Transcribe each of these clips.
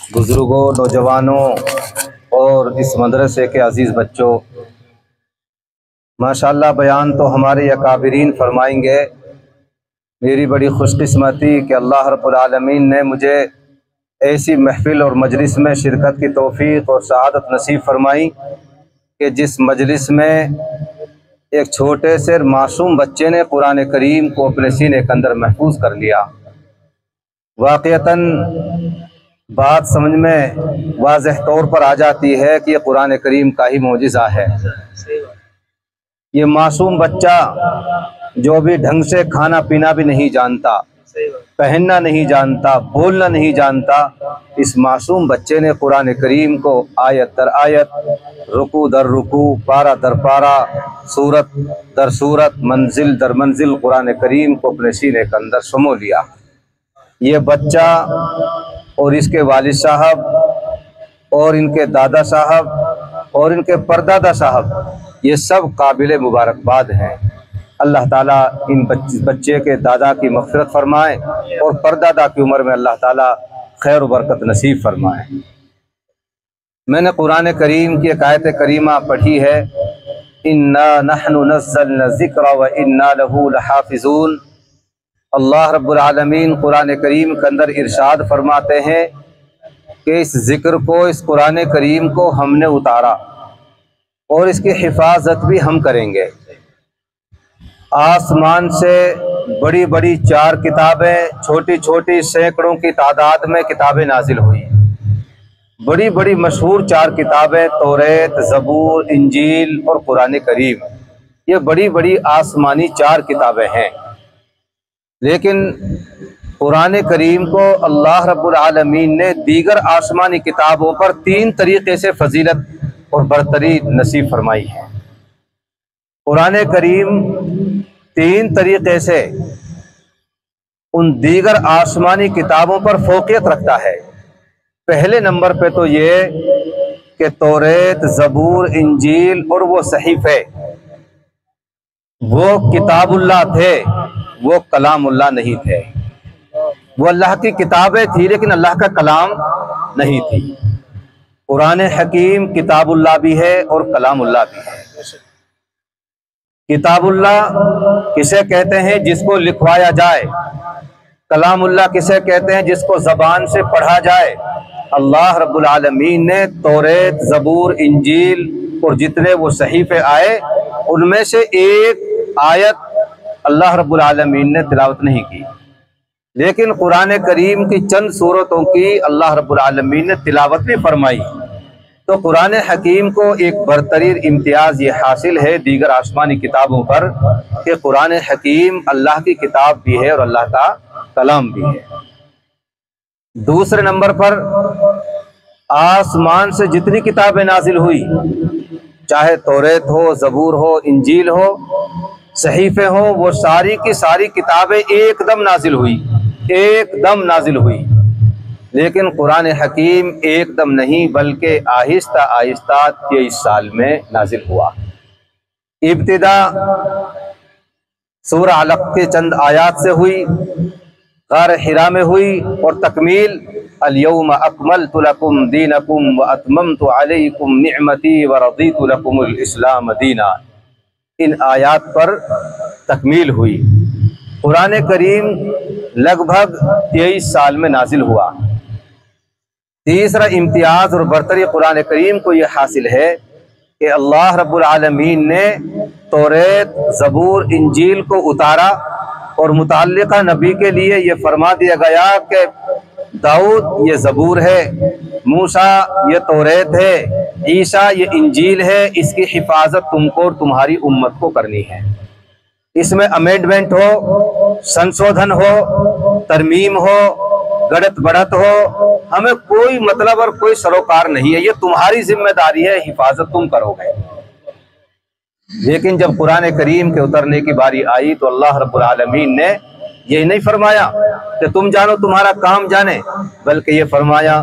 बुज़ुर्गों, नौजवानों और इस मदरसे के अज़ीज़ बच्चों, माशाअल्लाह बयान तो हमारे अकाबिरीन फरमाएंगे। मेरी बड़ी खुशकिस्मती कि अल्लाह रब्बुल आलमीन ने मुझे ऐसी महफ़िल और मजलिस में शिरकत की तौफ़ीक़ और सआदत नसीब फरमाई कि जिस मजलिस में एक छोटे से मासूम बच्चे ने कुरान करीम को अपने सीने के अंदर महफूज कर लिया। वाक़ियतन बात समझ में वाज़ेह तौर पर आ जाती है कि ये कुरान करीम का ही मौजिज़ा है। ये मासूम बच्चा जो भी ढंग से खाना पीना भी नहीं जानता, पहनना नहीं जानता, बोलना नहीं जानता, इस मासूम बच्चे ने कुरान करीम को आयत दर आयत, रुकू दर रुकू, पारा दर पारा, सूरत दर सूरत, मंजिल दर मंजिल कुरान करीम को अपने सीने के अंदर समो लिया। ये बच्चा और इसके वालिद साहब और इनके दादा साहब और इनके परदादा साहब, ये सब काबिल मुबारकबाद हैं। अल्लाह ताला इन बच्चे के दादा की मग़फ़िरत फरमाए और परदादा की उम्र में अल्लाह ताला खैर व बरकत नसीब फरमाए। मैंने कुरान करीम की एक आयत करीमा पढ़ी है, इन्ना नहनु नज़्ज़लना ज़िक्रा व इन्ना लहू लहाफ़िज़ून। अल्लाह रब्बुल आलमीन कुरान करीम के अंदर इरशाद फरमाते हैं कि इस ज़िक्र को, इस कुरान करीम को हमने उतारा और इसकी हिफाजत भी हम करेंगे। आसमान से बड़ी बड़ी 4 किताबें, छोटी छोटी सैकड़ों की तादाद में किताबें नाजिल हुई। बड़ी बड़ी मशहूर 4 किताबें, तौरेत, ज़बूर, इंजील और कुरान करीम, ये बड़ी बड़ी आसमानी 4 किताबें हैं। लेकिन कुरान करीम को अल्लाह रब्बुल आलमीन ने दीगर आसमानी किताबों पर 3 तरीक़े से फजीलत और बरतरी नसीब फरमाई है। कुरान करीम 3 तरीक़े से उन दीगर आसमानी किताबों पर फ़ौक़ियत रखता है। पहले नंबर पे तो ये कि तौरेत, ज़बूर, इंजील और वो सहीफ़े, वो किताबुल्लाह थे, वो कलामुल्लाह नहीं थे। वो अल्लाह की किताबें थी लेकिन अल्लाह का कलाम नहीं थी। कुरान हकीम किताबुल्लाह भी है और कलामुल्लाह भी है। किताबुल्लाह किसे कहते हैं? जिसको लिखवाया जाए। कलामुल्लाह किसे कहते हैं? जिसको ज़बान से पढ़ा जाए। अल्लाह रब्बुल आलमीन ने तौरेत, ज़बूर, इंजील और जितने वो सहीफ़े आए, उनमें से एक आयत अल्लाह रब्बुल आलमीन ने तिलावत नहीं की, लेकिन कुरान करीम की चंद सूरतों की अल्लाह रब्बुल आलमीन ने तिलावत भी फरमाई। तो कुरान हकीम को एक बरतरीन इम्तियाज़ ये हासिल है दीगर आसमानी किताबों पर कि कुरान हकीम अल्लाह की किताब भी है और अल्लाह का कलाम भी है। दूसरे नंबर पर आसमान से जितनी किताबें नाजिल हुई, चाहे तौरेत हो, ज़बूर हो, इंजील हो, सहीफ़े हो, वो सारी की सारी किताबें एकदम नाजिल हुई, एकदम नाजिल हुई। लेकिन कुरान हकीम एकदम नहीं बल्कि आहिस्ता आहिस्ता 23 साल में नाजिल हुआ। इब्तिदा सूरह अलक़ के चंद आयात से हुई, गार हिरा में हुई, और तकमील अल-यौम अकमलतु लकुम दीनकुम व अतममतु अलैकुम निअमती व रदीतु लकुमुल इस्लाम दीना। इन आयात पर तकमील हुई। कुरान करीम लगभग 23 साल में नाजिल हुआ। तीसरा इम्तियाज़ और बरतरी कुरान करीम को यह हासिल है कि अल्लाह रब्बुल आलमीन ने तौरेत, ज़बूर, इंजील को उतारा और मुतअल्लिक़ा नबी के लिए ये फरमा दिया गया कि दाऊद ये ज़बूर है, मूसा ये तौरेत है, ईसा ये इंजील है, इसकी हिफाजत तुमको और तुम्हारी उम्मत को करनी है। इसमें अमेंडमेंट हो, संशोधन हो, तरमीम हो, गड़त बढ़त हो, हमें कोई मतलब और कोई सरोकार नहीं है। ये तुम्हारी जिम्मेदारी है, हिफाजत तुम करोगे। लेकिन जब कुरान करीम के उतरने की बारी आई तो अल्लाह रब्बुल आलमीन ने ये नहीं फरमाया कि तुम जानो, तुम्हारा काम जाने, बल्कि ये फरमाया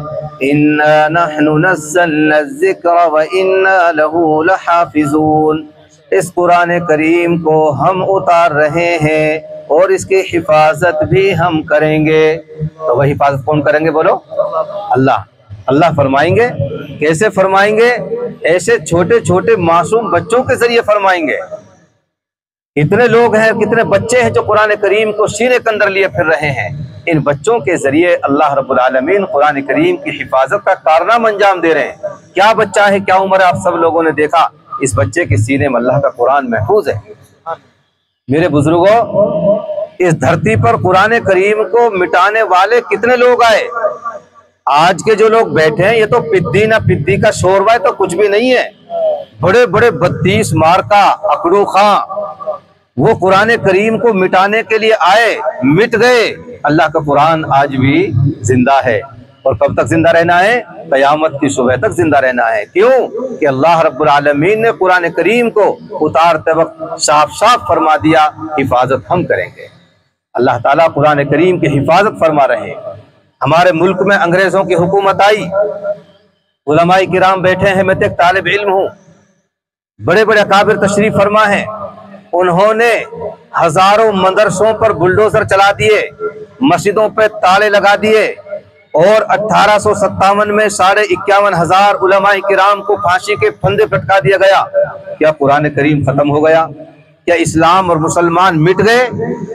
इन्ना नहनु नज़्ज़लना ज़िक्रा व इन्ना लहू लहाफ़िज़ून। इस कुरान करीम को हम उतार रहे हैं और इसकी हिफाजत भी हम करेंगे। तो वह हिफाजत कौन करेंगे? बोलो, अल्लाह। अल्लाह फरमाएंगे, कैसे फरमाएंगे? ऐसे छोटे छोटे मासूम बच्चों के जरिए फरमाएंगे। कितने लोग हैं, कितने बच्चे हैं जो कुरान करीम को सीने के अंदर लिए फिर रहे हैं। इन बच्चों के जरिए अल्लाह रब्बुल आलमीन कुरान करीम की हिफाजत का कारनामा अंजाम दे रहे हैं। क्या बच्चा है, क्या उम्र है, आप सब लोगों ने देखा। इस बच्चे के सीने में अल्लाह का कुरान महफूज है। मेरे बुजुर्गों, इस धरती पर कुरान करीम को मिटाने वाले कितने लोग आए। आज के जो लोग बैठे हैं, ये तो पिद्दी ना पिद्दी का शोरवा है, तो कुछ भी नहीं है। बड़े बड़े 32 मार्का अकड़ू खां, वो कुरान करीम को मिटाने के लिए आए, मिट गए। अल्लाह का कुरान आज भी जिंदा है, और कब तक जिंदा रहना है? कयामत की सुबह तक जिंदा रहना है। क्यों? कि अल्लाह रब्बुल आलमीन ने कुरान करीम को उतारते वक्त साफ साफ फरमा दिया, हिफाजत हम करेंगे। अल्लाह ताला कुरान करीम की हिफाजत फरमा रहे। हमारे मुल्क में अंग्रेजों की हुकूमत आई, उलमाए किराम बैठे हैं, मैं तो एक तालिब इल्म हूँ, बड़े बड़े अकाबिर तशरीफ फरमा है। उन्होंने हजारों मदरसों पर बुलडोजर चला दिए, मस्जिदों पे ताले लगा दिए, और 1857 में 51,500 उलमाए किराम को फांसी के फंदे पटका दिया गया। क्या कुरान करीम खत्म हो गया? क्या इस्लाम और मुसलमान मिट गए?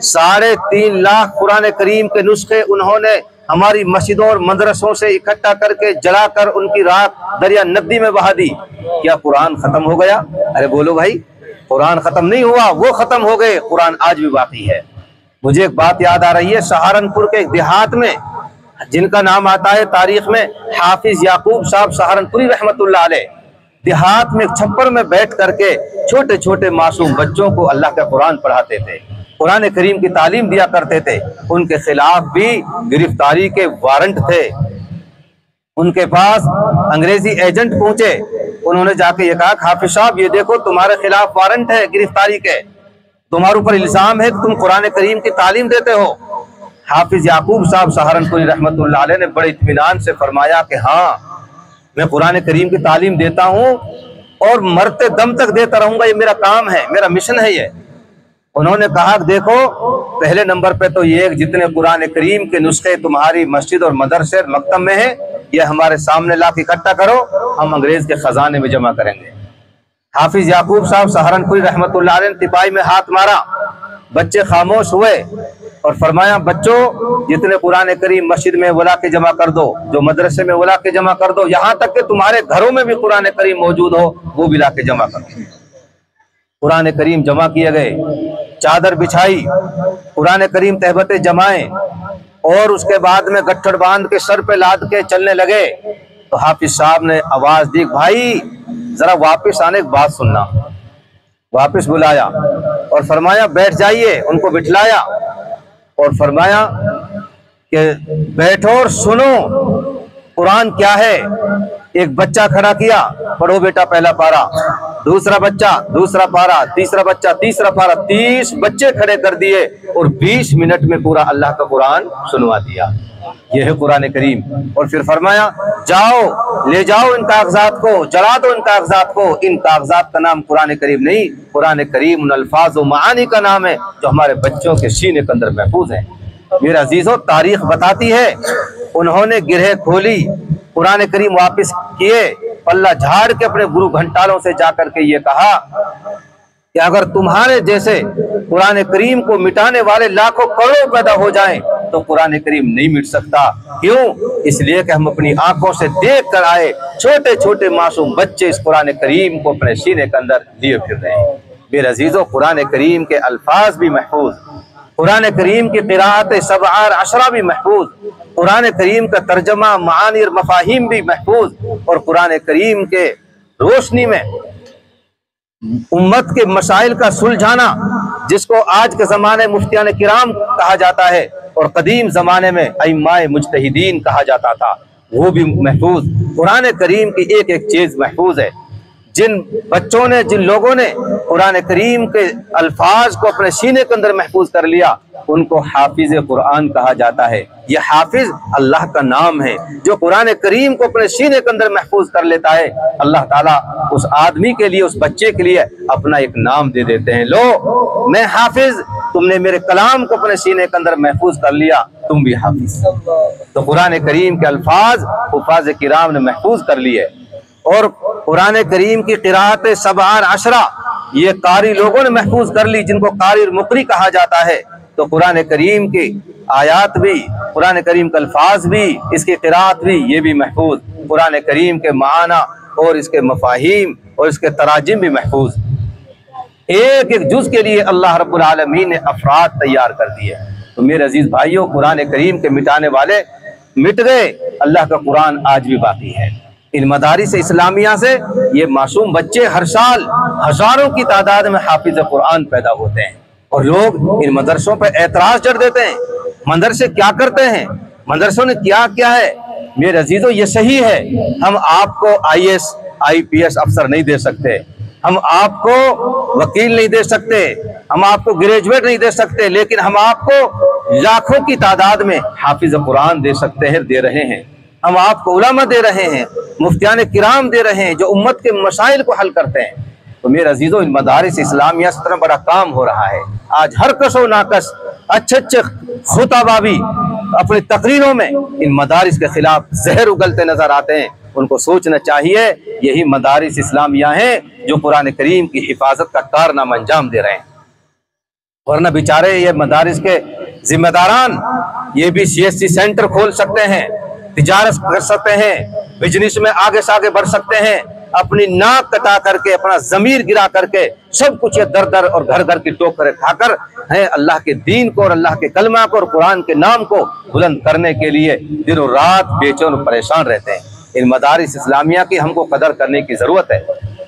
3.5 लाख कुरान करीम के नुस्खे उन्होंने हमारी मस्जिदों और मदरसों से इकट्ठा करके जलाकर उनकी राख दरिया नदी में बहा दी। क्या कुरान खत्म हो गया? अरे बोलो भाई, कुरान खत्म नहीं हुआ, वो खत्म हो गए, कुरान आज भी बाकी है। मुझे एक बात याद आ रही है, सहारनपुर के एक देहात में, जिनका नाम आता है तारीख में हाफिज याकूब साहब सहारनपुरी रहमतुल्लाह अलैह, देहात में छप्पर में बैठ करके छोटे छोटे मासूम बच्चों को अल्लाह का कुरान पढ़ाते थे, कुरान करीम की तालीम दिया करते थे। उनके खिलाफ भी गिरफ्तारी के वारंट थे। उनके पास अंग्रेजी एजेंट पहुंचे, उन्होंने जाके ये कहा, हाफिज साहब ये देखो तुम्हारे खिलाफ वारंट है गिरफ्तारी के, तुम्हारे ऊपर इल्जाम है कि तुम कुरान करीम की तालीम देते हो। हाफिज याकूब साहब सहारनपुरी रहमतुल्लाह अलैह ने बड़े इत्मीनान से फरमाया कि हाँ, मैं कुरान करीम की तालीम देता हूँ और मरते दम तक देता रहूंगा, ये मेरा काम है, मेरा मिशन है ये। उन्होंने कहा, देखो पहले नंबर पे तो ये जितने कुरान करीम के नुस्खे तुम्हारी मस्जिद और मदरसे और मकतब में है, ये हमारे सामने ला के इकट्ठा करो, हम अंग्रेज के खजाने में जमा करेंगे। हाफिज याकूब साहब सहारनपुरी रहमतुल्लाह अलैह ने तिपाही में हाथ मारा, बच्चे खामोश हुए और फरमाया, बच्चों जितने कुरान करीम मस्जिद में बुला के जमा कर दो, जो मदरसे में बुला के जमा कर दो, यहाँ तक कि तुम्हारे घरों में भी कुरान करीम मौजूद हो, वो भी ला के जमा कर दो। कुरान करीम जमा किए गए, चादर बिछाई, कुरान करीम तहबते जमाए, और उसके बाद में गट्ठड़ बांध के सर पे लाद के चलने लगे। तो हाफिज साहब ने आवाज दी, भाई जरा वापस आने की बात सुनना। वापस बुलाया और फरमाया, बैठ जाइए। उनको बिठलाया और फरमाया कि बैठो और सुनो कुरान क्या है। एक बच्चा खड़ा किया, पढ़ो बेटा पहला पारा, दूसरा बच्चा दूसरा पारा, तीसरा बच्चा तीसरा पारा, 30 बच्चे खड़े कर दिए और 20 मिनट में पूरा अल्लाह का कुरान सुनवा दिया। यह है कुरान करीम। और फिर फरमाया, जाओ ले जाओ इन कागजात को, जला दो इन कागजात को। इन कागजात का नाम कुरान करीम नहीं, कुरान करीम उन अल्फाज व मानी का नाम है जो हमारे बच्चों के सीने के अंदर महफूज है। मेरे अजीजों, तारीख बताती है, उन्होंने गिरह खोली, कुरान करीम वापस किए, पल्ला झाड़ के अपने गुरु घंटालों से जाकर के ये कहा कि अगर तुम्हारे जैसे कुरान करीम को मिटाने वाले लाखों करोड़ पैदा हो जाएं तो कुरान करीम नहीं मिट सकता। क्यों? इसलिए कि हम अपनी आंखों से देख कर आए, छोटे छोटे मासूम बच्चे इस कुरान करीम को अपने सीने के अंदर लिए फिर रहे हैं। मेरे अजीजों, कुरान करीम के अल्फाज भी महफूज, कुरान करीम की क़िराअत सबआर अशरा भी महफूज, कुरान करीम का तर्जमा मानी और मफाहिम भी महफूज, और कुरान करीम के रोशनी में उम्मत के मसाइल का सुलझाना, जिसको आज के ज़माने मुफ्तियान किराम कहा जाता है और कदीम ज़माने में अइम्माए मुज्तहिदीन कहा जाता था, वो भी महफूज। कुरान करीम की एक एक चीज़ महफूज है। जिन बच्चों ने, जिन लोगों ने कुरान करीम के अल्फाज को अपने सीने के अंदर महफूज कर लिया, उनको हाफिज कुरान कहा जाता है। यह हाफिज अल्लाह का नाम है। जो कुरान करीम को अपने सीने के अंदर महफूज कर लेता है, अल्लाह ताला उस आदमी के लिए, उस बच्चे के लिए अपना एक नाम दे देते हैं। लो मैं हाफिज तुमने मेरे कलाम को अपने सीने के अंदर महफूज कर लिया, तुम भी हाफिज। तो कुरान करीम के अल्फाज हुफाज किराम ने महफूज कर लिए। और कुरान करीम की क़िराअत सबआन अशरा ये कारी लोगों ने महफूज कर ली, जिनको कारी मुकरी कहा जाता है। तो कुरान करीम की आयात भी, कुरान करीम के अल्फाज भी, इसकी क़िराअत भी, ये भी महफूज। कुरान करीम के माना और इसके मफाहिम और इसके तराजिम भी महफूज। एक एक जुज के लिए अल्लाह रब्बुल आलमीन ने अफराद तैयार कर दिए। तो मेरे अजीज भाइयों, कुरान करीम के मिटाने वाले मिट गए, अल्लाह का कुरान आज भी बाकी है। इन मदारिस इस्लामिया से ये मासूम बच्चे हर साल हजारों की तादाद में हाफिज कुरान पैदा होते हैं। और लोग इन मदरसों पर एतराज जड़ देते हैं, मदरसे क्या करते हैं, मदरसों ने क्या क्या है। मेरे अजीजों, ये सही है, हम आपको IAS IPS अफसर नहीं दे सकते, हम आपको वकील नहीं दे सकते, हम आपको ग्रेजुएट नहीं दे सकते, लेकिन हम आपको लाखों की तादाद में हाफिज कुरान दे सकते हैं, दे रहे हैं। हम आपको उलमा दे रहे हैं, मुफ्तियान किराम दे रहे हैं, जो उम्मत के मसाइल को हल करते हैं। तो मेरे अजीजों, इन मदारिस इस्लामिया से तरह बड़ा काम हो रहा है। आज हर कसो नाकस अच्छे अच्छे खुताबा भी अपनी तकरीरों में इन मदारिस के खिलाफ जहर उगलते नजर आते हैं। उनको सोचना चाहिए, यही मदारिस इस्लामिया हैं जो कुरान करीम की हिफाजत का कारनामा अंजाम दे रहे हैं। वरना बेचारे ये मदारिस के जिम्मेदारान ये भी CSC सेंटर खोल सकते हैं, तिजारत कर सकते हैं, बिजनेस में आगे से आगे बढ़ सकते हैं, अपनी नाक कटा करके, अपना जमीर गिरा करके, सब कुछ ये दर दर और घर घर की टोकरें खाकर है अल्लाह के दीन को और अल्लाह के कलमा को और कुरान के नाम को बुलंद करने के लिए दिनों रात बेचैन और परेशान रहते हैं। इन मदारिस इस्लामिया की हमको कदर करने की जरूरत है।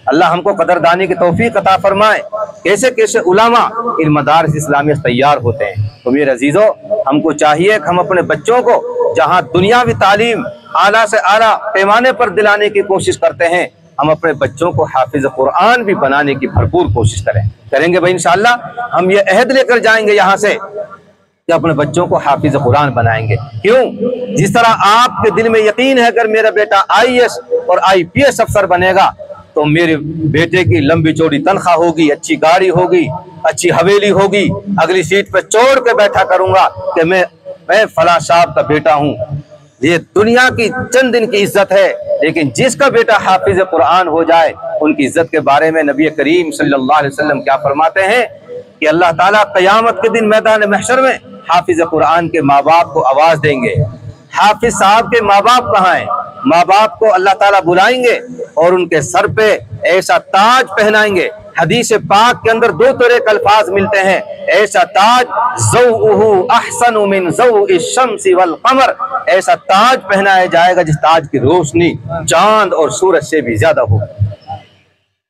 अल्लाह हमको कदरदानी की तौफीक अता फरमाए। कैसे कैसे उलामा इन मदारिस इस्लामिया से तैयार होते हैं। तो मेरे अजीजों, हमको चाहिए कि हम अपने बच्चों को जहाँ दुनियावी तालीम आला से आला पैमाने पर दिलाने की कोशिश करते हैं, हम अपने बच्चों को हाफिज कुरान भी बनाने की भरपूर कोशिश करेंगे भाई इंशाअल्लाह। हम ये अहद लेकर जाएंगे यहाँ से कि अपने बच्चों को हाफिज कुरान बनाएंगे। क्यों? जिस तरह आपके दिल में यकीन है अगर मेरा बेटा IAS और IPS अफसर बनेगा तो मेरे बेटे की लंबी चौड़ी तनख्वाह होगी, अच्छी गाड़ी होगी, अच्छी हवेली होगी, अगली सीट पर चोड़ के बैठा करूंगा कि मैं फला साहब का बेटा हूँ। ये दुनिया की चंद दिन की इज्जत है, लेकिन जिसका बेटा हाफिज कुरान हो जाए उनकी इज्जत के बारे में नबी करीम सल्लल्लाहु अलैहि वसल्लम क्या फरमाते हैं कि अल्लाह ताला क़यामत के दिन मैदान महशर में हाफिज कुरान के माँ बाप को आवाज देंगे। हाफिज साहब के माँ बाप कहाँ हैं? माँ बाप को अल्लाह ताला बुलाएंगे और उनके सर पे ऐसा ताज पहनाएंगे। हदीस पाक के अंदर दो तरह के अल्फाज मिलते हैं, ऐसा ताज ज़ौउहु अहसनु मिन ज़ौइ शम्सी वल क़मर, ऐसा ताज पहनाया जाएगा जिस ताज की रोशनी चांद और सूरज से भी ज्यादा हो।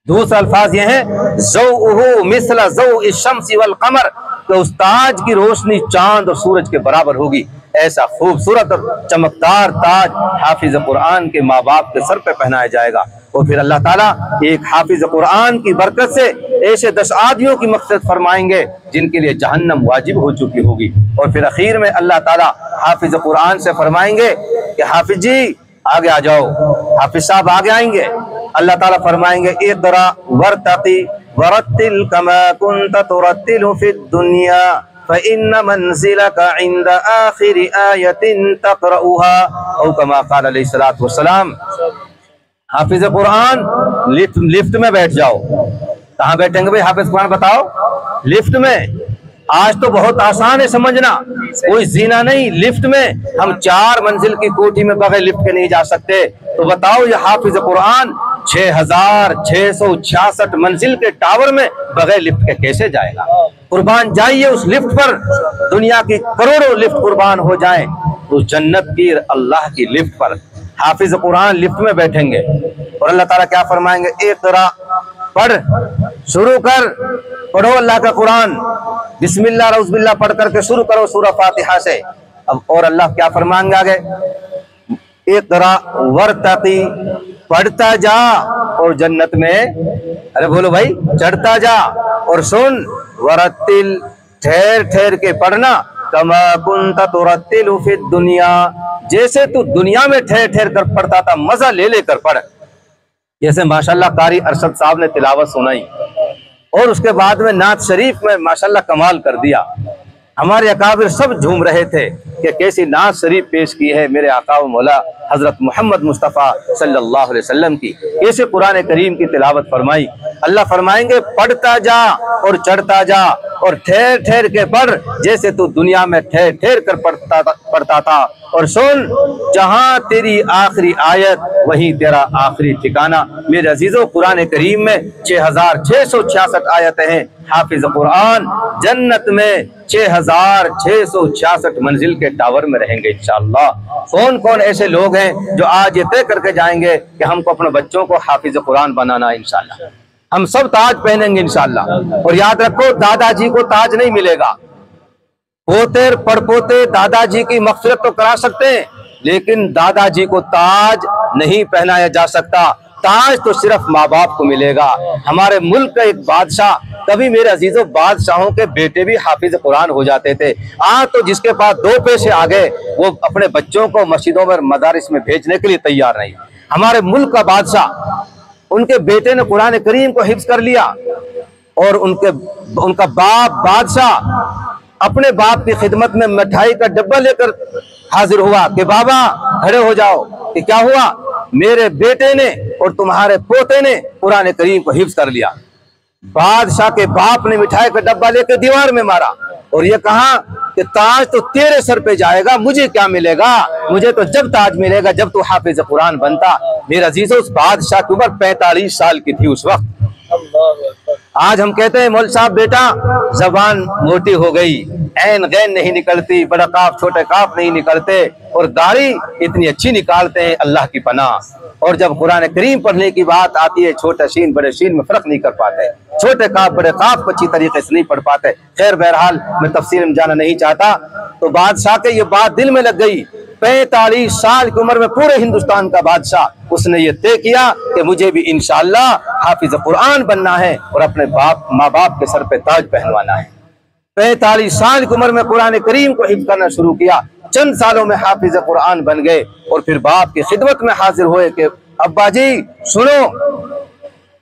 दूसरा अल्फाज यह है ज़ौउहु मिस्ल ज़ौइ शम्सी वल क़मर, तो उस ताज की रोशनी चांद और सूरज के बराबर होगी। ऐसा खूबसूरत और चमकदार ताज हाफिज कुरान के माँ बाप के सर पे पहनाया जाएगा। और फिर अल्लाह ताला एक हाफिज कुरान की बरकत से ऐसे 10 आदमियों की मक़फ़िरत फरमाएंगे जिनके लिए जहन्नम वाजिब हो चुकी होगी। और फिर आखिर में अल्लाह ताला हाफिज कुरान से फरमाएंगे कि हाफिज जी आगे आ जाओ। हाफिज साहब आगे आएंगे, अल्लाह ताला फरमाएंगे इक़रा वरतक़ी वरत्तिल कमा कुन्त तुरत्तिलु फिद दुनिया फ़इन्न मंज़िलका इंद आखिरि आयतिन तक़रऊहा औ कमा क़ाल अलैहिस्सलातु वस्सलाम। हाफिज कुरान लिफ्ट में बैठ जाओ। कहाँ बैठेंगे भाई हाफिज कुरान बताओ? लिफ्ट में। आज तो बहुत आसान है समझना, कोई जीना नहीं। लिफ्ट में हम 4 मंजिल की कोठी में बगैर लिफ्ट के नहीं जा सकते। तो बताओ ये हाफिज कुरान 6666 मंजिल के टावर में बगैर लिफ्ट के कैसे जाएगा? कुर्बान जाइए उस लिफ्ट पर, दुनिया की करोड़ों लिफ्ट कुर्बान हो जाएं उस जन्नत की अल्लाह की लिफ्ट पर। हाफिज कुरान लिफ्ट में बैठेंगे और अल्लाह ताला क्या फरमाएंगे इक़रा, पढ़, शुरू कर, पढ़ो अल्लाह का कुरान, बिस्मिल्लाह रऊज़बिल्लाह पढ़ करके शुरू करो सूरह फातिहा से। अब और अल्लाह क्या फरमाएंगे आगे इक़रा वरतक़ी, पढ़ता जा और जन्नत में, अरे बोलो भाई, चढ़ता जा। और सुन वरत्तिल, ठहर ठहर के पढ़ना, कमा कुन्त तुरत्तिलु फिद दुनिया, जैसे तू दुनिया में ठहर ठहर कर पढ़ता था, मजा ले लेकर पढ़। जैसे माशाल्लाह कारी अरशद साहब ने तिलावत सुनाई, और उसके बाद में नात शरीफ में माशाल्लाह कमाल कर दिया। हमारे अकाबिर सब झूम रहे थे कि कैसी नात शरीफ पेश की है मेरे आका व मौला हजरत मोहम्मद मुस्तफ़ा सल्लल्लाहु अलैहि वसल्लम की, कैसे कुरान करीम की तिलावत फरमाई। अल्लाह फरमाएंगे पढ़ता जा और चढ़ता जा और ठहर ठहर के पढ़, जैसे तू दुनिया में ठहर ठहर कर पढ़ता था। और सुन, जहां तेरी आखिरी आयत वहीं तेरा आखिरी ठिकाना। मेरे अजीजों, कुरान करीम में 6666 आयतें हैं। हाफिज कुरान जन्नत में 6666 मंजिल के टावर में रहेंगे इंशाअल्लाह। कौन कौन ऐसे लोग हैं जो आज ये तय करके जाएंगे कि हमको अपने बच्चों को हाफिज कुरान बनाना है इंशाअल्लाह। हम सब ताज पहनेंगे इंशाअल्लाह। और याद रखो, दादाजी को ताज नहीं मिलेगा। पोते पड़पोते दादाजी की मग़फ़िरत तो करा सकते हैं, लेकिन दादाजी को ताज नहीं पहनाया जा सकता। ताज तो सिर्फ माँ बाप को मिलेगा। हमारे मुल्क का एक बादशाह, कभी मेरे अजीजों बादशाहों के बेटे भी हाफिज कुरान हो जाते थे। आज तो जिसके पास 2 पैसे आ गए वो अपने बच्चों को मस्जिदों में मदारिस में भेजने के लिए तैयार नहीं। हमारे मुल्क का बादशाह, उनके बेटे ने कुरान करीम को हिफ्ज कर लिया और उनका बाप बादशाह अपने बाप की खिदमत में मिठाई का डब्बा लेकर हाजिर हुआ कि बाबा खड़े हो जाओ, कि क्या हुआ, मेरे बेटे ने और तुम्हारे पोते ने कुरान करीम को हिफ्ज कर लिया। बादशाह के बाप ने मिठाई का डब्बा लेकर दीवार में मारा और ये कहा कि ताज तो तेरे सर पे जाएगा, मुझे क्या मिलेगा, मुझे तो जब ताज मिलेगा जब तू हाफिज कुरान बनता। मेरे अजीजों, उस बादशाह की उम्र 45 साल की थी उस वक्त। आज हम कहते हैं मौलवी साहब बेटा जबान मोटी हो गई, ऐन गैन नहीं निकलती, बड़ा काफ छोटे काफ नहीं निकलते, और दाढ़ी इतनी अच्छी निकालते हैं, अल्लाह की पनाह। और जब कुरान करीम पढ़ने की बात आती है, छोटे शीन बड़े शीन में फर्क नहीं कर पाते, छोटे काफ बड़े काफ को अच्छी तरीके से नहीं पढ़ पाते। खैर बहरहाल मैं तफसीर में जाना नहीं चाहता। तो बादशाह के ये बात दिल में लग गई। 45 साल की उम्र में पूरे हिंदुस्तान का बादशाह, उसने ये तय किया कि मुझे भी इंशाअल्लाह हाफिज कुरान बनना है और अपने माँ बाप के सर पे ताज पहनवाना है। 45 साल की उम्र में कुरान करीम को हिफ्ज करना शुरू किया। चंद सालों में हाफिज कुरान बन गए और फिर बाप की खिदमत में हाजिर हुए कि अब्बा जी सुनो,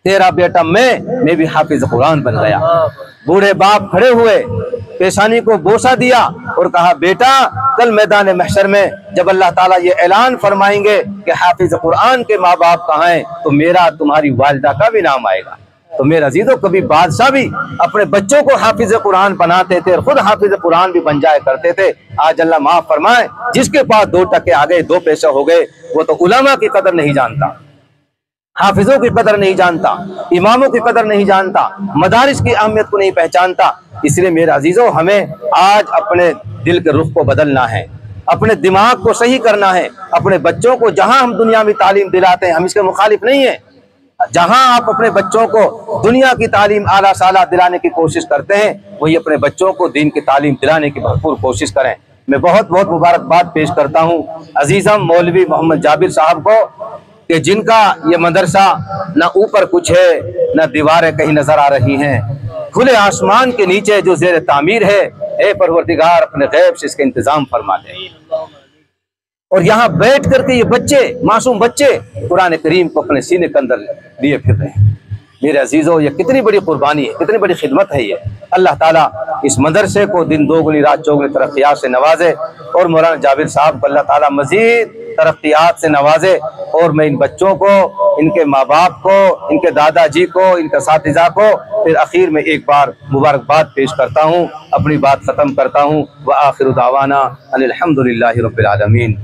तेरा बेटा मैं भी हाफिज कुरान बन गया। बूढ़े बाप खड़े हुए, पेशानी को बोसा दिया और कहा बेटा कल मैदान महशर में जब अल्लाह ताला ये ऐलान फरमाएंगे कि हाफिज कुरान के माँ बाप कहाँ हैं, तो मेरा तुम्हारी वालिदा का भी नाम आएगा। तो मेरे अजीजों, कभी बादशाह भी अपने बच्चों को हाफिज कुरान बनाते थे और खुद हाफिज कुरान भी बन जाया करते थे। आज अल्लाह माफ फरमाए, जिसके पास 2 टके आ गए, 2 पैसे हो गए, वो तो उलमा की कदर नहीं जानता, हाफिजों की कदर नहीं जानता, इमामों की कदर नहीं जानता, मदारिस की अहमियत को नहीं पहचानता। इसलिए मेरे अजीजों, हमें आज अपने दिल के रुख को बदलना है, अपने दिमाग को सही करना है। अपने बच्चों को जहां हम दुनियावी तालीम दिलाते हैं, हम इसके मुखालिफ नहीं है। जहां आप अपने बच्चों को दुनिया की तालीम आला साला दिलाने की कोशिश करते हैं, वही अपने बच्चों को दीन की तालीम दिलाने की भरपूर कोशिश करें। मैं बहुत बहुत मुबारकबाद पेश करता हूँ अजीजम मौलवी मोहम्मद जाबिर साहब को, कि जिनका ये मदरसा न ऊपर कुछ है न दीवारें कहीं नजर आ रही हैं, खुले आसमान के नीचे जो ज़ेर तामीर है, ए परवरदिगार अपने गैब से इसका इंतजाम फरमा दे। और यहाँ बैठ करके ये बच्चे, मासूम बच्चे, कुरान करीम को अपने सीने के अंदर लिए फिर रहे हैं। मेरे अजीजों, ये कितनी बड़ी कुर्बानी है, कितनी बड़ी खिदमत है ये। अल्लाह ताला इस मदरसे को दिन दोगुनी रात चौगुनी तरक्यात से नवाजे और मौलाना जाबिर साहब को अल्लाह ताला मजीद तरक्यात से नवाजे। और मैं इन बच्चों को, इनके माँ बाप को, इनके दादाजी को, इनके साथिजा को फिर आखिर में एक बार मुबारकबाद पेश करता हूँ, अपनी बात ख़त्म करता हूँ। व आखिर दावाना अनिल हम्दुलिल्लाहि रब्बिल आलमीन।